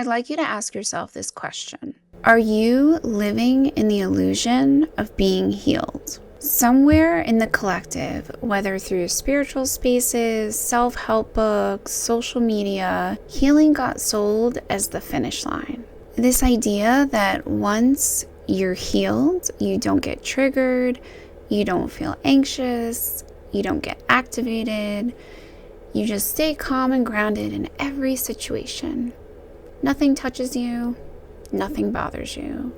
I'd like you to ask yourself this question. Are you living in the illusion of being healed? Somewhere in the collective, whether through spiritual spaces, self-help books, social media, healing got sold as the finish line. This idea that once you're healed, you don't get triggered, you don't feel anxious, you don't get activated, you just stay calm and grounded in every situation. Nothing touches you, nothing bothers you.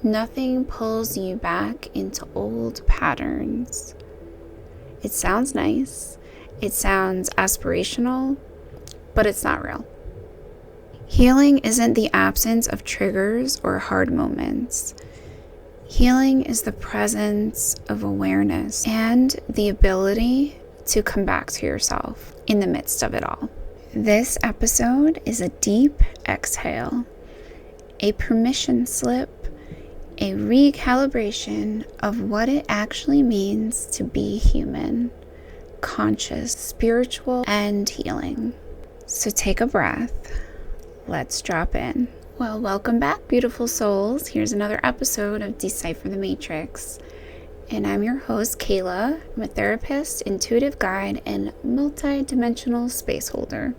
Nothing pulls you back into old patterns. It sounds nice, it sounds aspirational, but it's not real. Healing isn't the absence of triggers or hard moments. Healing is the presence of awareness and the ability to come back to yourself in the midst of it all. This episode is a deep exhale, a permission slip, a recalibration of what it actually means to be human, conscious, spiritual, and healing. So take a breath. Let's drop in. Well, welcome back, beautiful souls. Here's another episode of Decipher the Matrix. And I'm your host, Kayla. I'm a therapist, intuitive guide, and multi-dimensional space holder.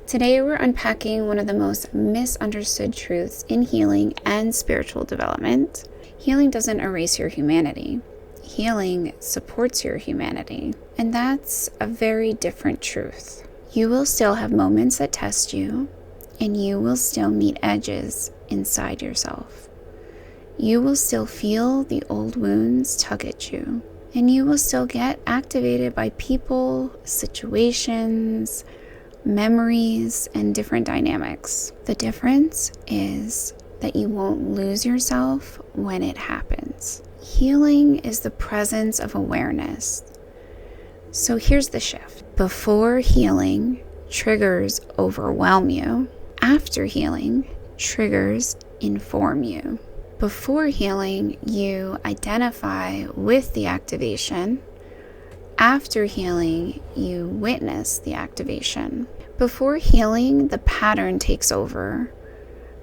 Today, we're unpacking one of the most misunderstood truths in healing and spiritual development. Healing doesn't erase your humanity. Healing supports your humanity. And that's a very different truth. You will still have moments that test you, and you will still meet edges inside yourself. You will still feel the old wounds tug at you, and you will still get activated by people, situations, memories, and different dynamics. The difference is that you won't lose yourself when it happens. Healing is the presence of awareness. So here's the shift. Before healing, triggers overwhelm you. After healing, triggers inform you. Before healing, you identify with the activation. After healing, you witness the activation. Before healing, the pattern takes over.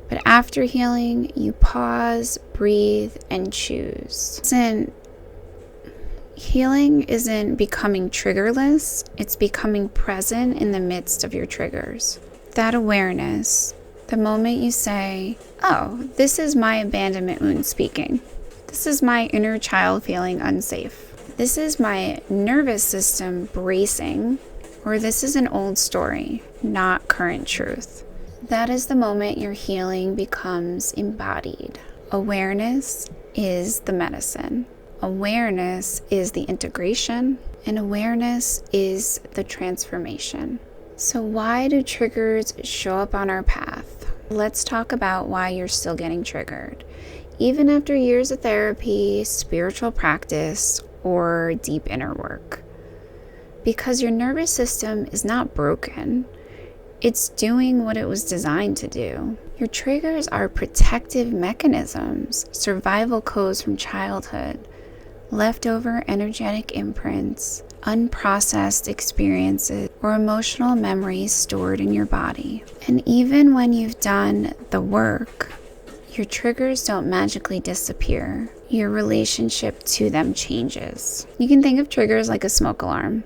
But after healing, you pause, breathe, and choose. Healing isn't becoming triggerless, it's becoming present in the midst of your triggers. That awareness, the moment you say, oh, this is my abandonment wound speaking. This is my inner child feeling unsafe. This is my nervous system bracing, or this is an old story, not current truth. That is the moment your healing becomes embodied. Awareness is the medicine. Awareness is the integration, and awareness is the transformation. So why do triggers show up on our path? Let's talk about why you're still getting triggered, even after years of therapy, spiritual practice, or deep inner work. Because your nervous system is not broken. It's doing what it was designed to do. Your triggers are protective mechanisms, survival codes from childhood, leftover energetic imprints, unprocessed experiences, or emotional memories stored in your body. And even when you've done the work, your triggers don't magically disappear. Your relationship to them changes. You can think of triggers like a smoke alarm.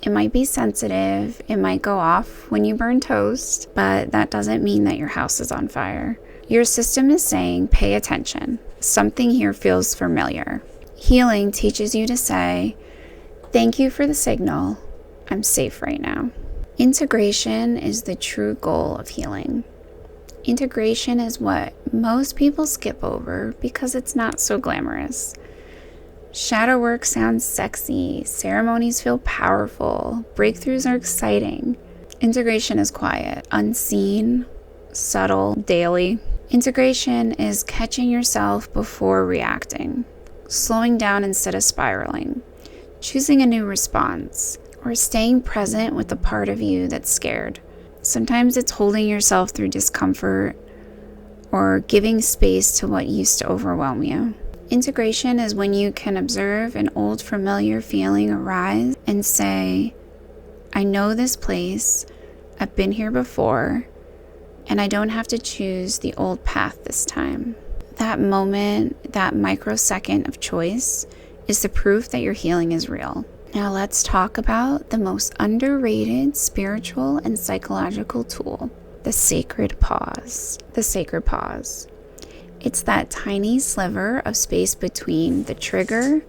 It might be sensitive, it might go off when you burn toast, but that doesn't mean that your house is on fire. Your system is saying, pay attention. Something here feels familiar. Healing teaches you to say, thank you for the signal. I'm safe right now. Integration is the true goal of healing. Integration is what most people skip over because it's not so glamorous. Shadow work sounds sexy, ceremonies feel powerful, breakthroughs are exciting. Integration is quiet, unseen, subtle, daily. Integration is catching yourself before reacting, slowing down instead of spiraling, choosing a new response, or staying present with the part of you that's scared. Sometimes it's holding yourself through discomfort or giving space to what used to overwhelm you. Integration is when you can observe an old familiar feeling arise and say, I know this place, I've been here before, and I don't have to choose the old path this time. That moment, that microsecond of choice, is the proof that your healing is real. Now let's talk about the most underrated spiritual and psychological tool, the sacred pause. The sacred pause. It's that tiny sliver of space between the trigger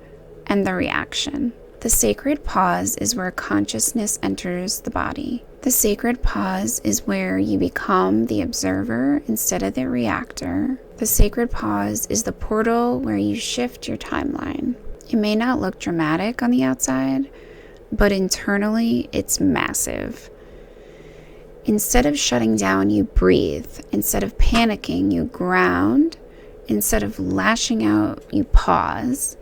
and the reaction. The sacred pause is where consciousness enters the body. The sacred pause is where you become the observer instead of the reactor. The sacred pause is the portal where you shift your timeline. It may not look dramatic on the outside, but internally it's massive. Instead of shutting down, you breathe. Instead of panicking, you ground. Instead of lashing out, you pause.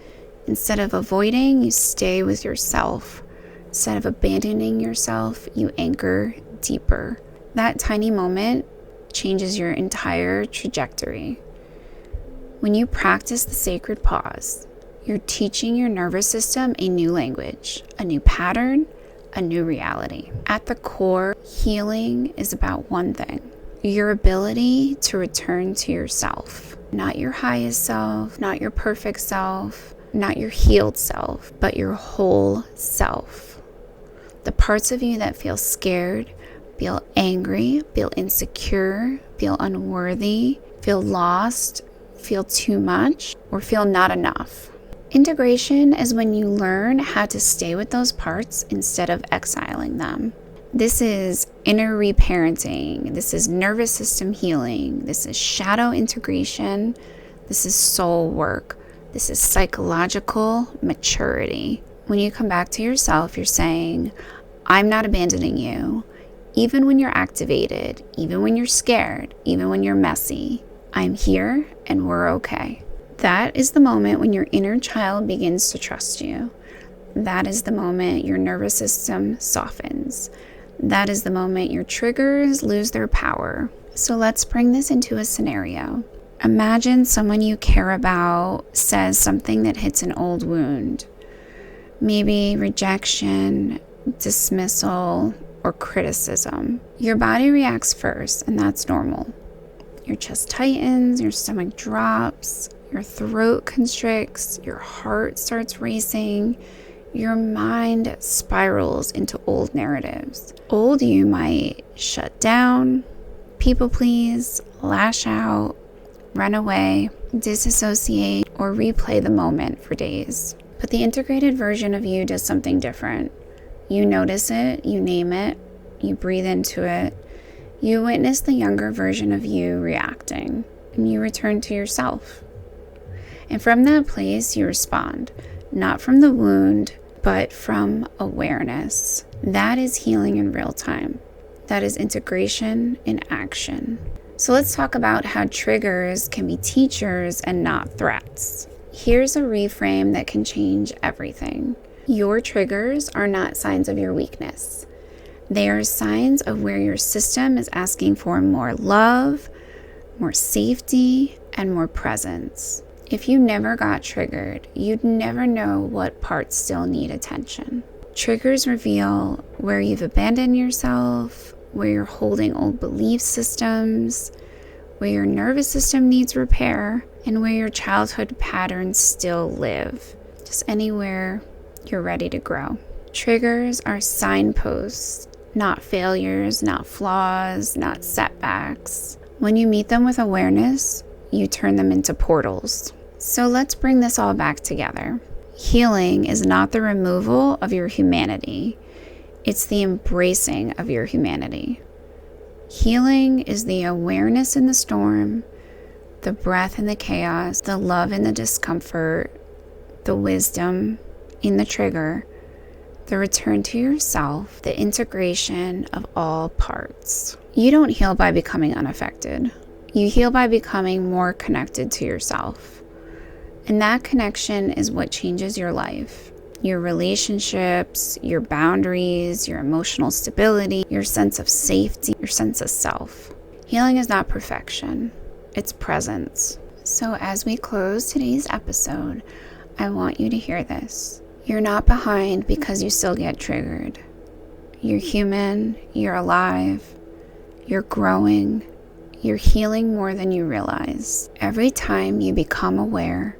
Instead of avoiding, you stay with yourself. Instead of abandoning yourself, you anchor deeper. That tiny moment changes your entire trajectory. When you practice the sacred pause, you're teaching your nervous system a new language, a new pattern, a new reality. At the core, healing is about one thing: your ability to return to yourself. Not your highest self, not your perfect self, not your healed self, but your whole self. The parts of you that feel scared, feel angry, feel insecure, feel unworthy, feel lost, feel too much, or feel not enough. Integration is when you learn how to stay with those parts instead of exiling them. This is inner reparenting. This is nervous system healing. This is shadow integration. This is soul work. This is psychological maturity. When you come back to yourself, you're saying, I'm not abandoning you. Even when you're activated, even when you're scared, even when you're messy, I'm here and we're okay. That is the moment when your inner child begins to trust you. That is the moment your nervous system softens. That is the moment your triggers lose their power. So let's bring this into a scenario. Imagine someone you care about says something that hits an old wound. Maybe rejection, dismissal, or criticism. Your body reacts first, and that's normal. Your chest tightens, your stomach drops, your throat constricts, your heart starts racing, your mind spirals into old narratives. Old you might shut down, people please, lash out, run away, disassociate, or replay the moment for days. But the integrated version of you does something different. You notice it, you name it, you breathe into it, you witness the younger version of you reacting, and you return to yourself. And from that place, you respond, not from the wound, but from awareness. That is healing in real time. That is integration in action. So let's talk about how triggers can be teachers and not threats. Here's a reframe that can change everything. Your triggers are not signs of your weakness. They are signs of where your system is asking for more love, more safety, and more presence. If you never got triggered, you'd never know what parts still need attention. Triggers reveal where you've abandoned yourself, where you're holding old belief systems, where your nervous system needs repair, and where your childhood patterns still live. Just anywhere you're ready to grow. Triggers are signposts, not failures, not flaws, not setbacks. When you meet them with awareness, you turn them into portals. So let's bring this all back together. Healing is not the removal of your humanity. It's the embracing of your humanity. Healing is the awareness in the storm, the breath in the chaos, the love in the discomfort, the wisdom in the trigger, the return to yourself, the integration of all parts. You don't heal by becoming unaffected. You heal by becoming more connected to yourself. And that connection is what changes your life, your relationships, your boundaries, your emotional stability, your sense of safety, your sense of self. Healing is not perfection, it's presence. So as we close today's episode, I want you to hear this. You're not behind because you still get triggered. You're human, you're alive, you're growing, you're healing more than you realize. Every time you become aware,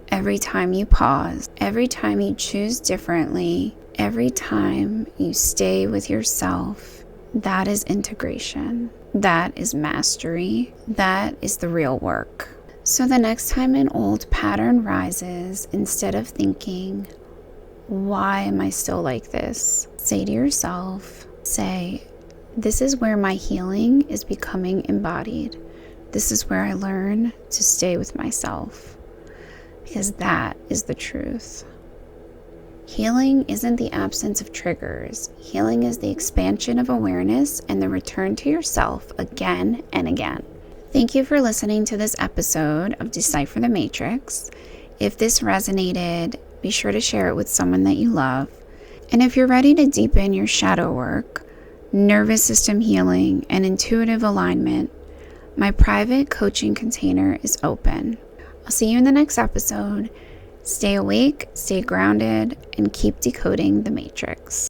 every time you pause, every time you choose differently, every time you stay with yourself, that is integration. That is mastery. That is the real work. So the next time an old pattern rises, instead of thinking, why am I still like this? Say to yourself, this is where my healing is becoming embodied. This is where I learn to stay with myself. Because that is the truth. Healing isn't the absence of triggers. Healing is the expansion of awareness and the return to yourself again and again. Thank you for listening to this episode of Decipher the Matrix. If this resonated, be sure to share it with someone that you love. And if you're ready to deepen your shadow work, nervous system healing, and intuitive alignment, my private coaching container is open. I'll see you in the next episode. Stay awake, stay grounded, and keep decoding the matrix.